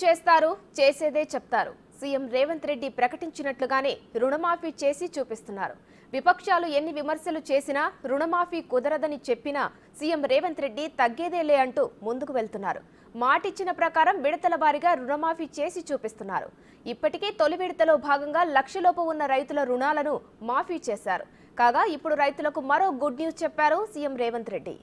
చేస్తారు, చేసేదే చెప్తారు. సీఎం రేవంత్ రెడ్డి ప్రకటించినట్లుగానే రుణమాఫీ చేసి చూపిస్తున్నారు. విపక్షాలు ఎన్ని విమర్శలు చేసినా రుణమాఫీ కుదరదని చెప్పినా సీఎం రేవంత్ రెడ్డి తగ్గేదేలే అంటూ ముందుకు వెళ్తున్నారు. మాటిచ్చిన ప్రకారం విడతల వారీగా రుణమాఫీ చేసి చూపిస్తున్నారు. ఇప్పటికే తొలి విడతలో భాగంగా లక్షలోపు ఉన్న రైతుల రుణాలను మాఫీ చేశారు. కాగా ఇప్పుడు రైతులకు మరో గుడ్ న్యూస్ చెప్పారు సీఎం రేవంత్ రెడ్డి.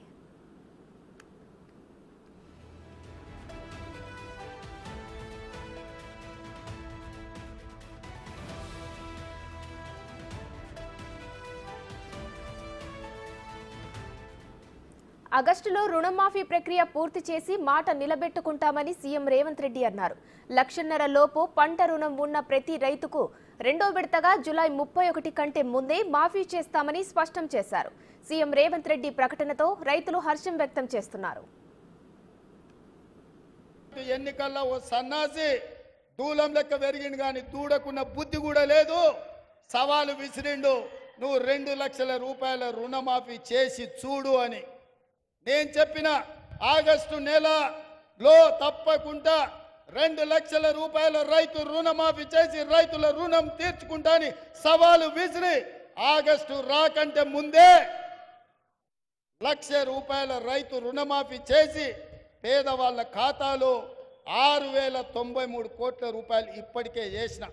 ఆగస్టులో రుణమాఫీ ప్రక్రియ పూర్తి చేసి మాట నిలబెట్టుకుంటామని సీఎం రేవంత్ రెడ్డి అన్నారు. 1,50,000 లోపు పంట రుణం ఉన్న ప్రతి రైతుకు రెండో విడతగా జూలై 31 కంటే ముందే మాఫీ చేస్తామని స్పష్టం చేశారు. సీఎం రేవంత్ రెడ్డి ప్రకటనతో రైతులు హర్షం వ్యక్తం చేస్తున్నారు. ఎన్నికల్లో ఓ సన్నాసి దూలం లెక్క పెరిగిండు కానీ దూడకున్న బుద్ధి కూడా లేదు. సవాలు విసిరిండు, నువ్వు 2 లక్షల రూపాయల రుణమాఫీ చేసి చూడు అని. నేను చెప్పిన ఆగస్టు నెలలో తప్పకుండా 2 లక్షల రూపాయల రైతు రుణమాఫీ చేసి రైతుల రుణం తీర్చుకుంటాని సవాలు విసిరి ఆగస్టు రాకంటే ముందే 1,00,000 రూపాయల రైతు రుణమాఫీ చేసి పేదవాళ్ళ ఖాతాలో 6,093 కోట్ల రూపాయలు ఇప్పటికే చేసిన.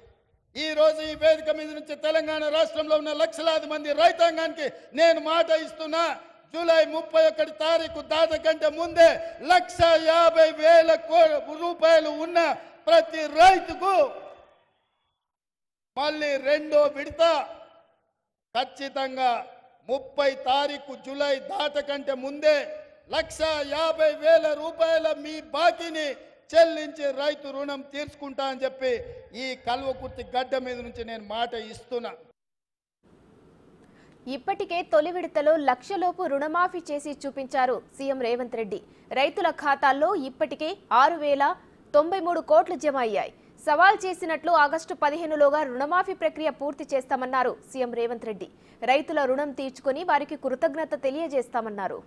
ఈ రోజు ఈ వేదిక మీద నుంచి తెలంగాణ రాష్ట్రంలో ఉన్న లక్షలాది మంది రైతాంగానికి నేను మాట ఇస్తున్నా, జూలై 31 తారీఖు దాట కంటే ముందే 1,50,000 రూపాయలు ఉన్న ప్రతి రైతుకు మళ్ళీ రెండో విడత ఖచ్చితంగా 30 తారీఖు జూలై దాట కంటే ముందే 1,50,000 రూపాయల మీ బాకీని చెల్లించి రైతు రుణం తీర్చుకుంటా అని చెప్పి ఈ కల్వకుర్తి గడ్డ మీద నుంచి నేను మాట ఇస్తున్నా. ఇప్పటికే తొలి విడతలో 1,00,000 లోపు రుణమాఫీ చేసి చూపించారు సీఎం రేవంత్ రెడ్డి. రైతుల ఖాతాల్లో ఇప్పటికే 6,093 కోట్లు జమ అయ్యాయి. సవాల్ చేసినట్లు ఆగస్టు 15లోగా రుణమాఫీ ప్రక్రియ పూర్తి చేస్తామన్నారు సీఎం రేవంత్ రెడ్డి. రైతుల రుణం తీర్చుకొని వారికి కృతజ్ఞత తెలియజేస్తామన్నారు.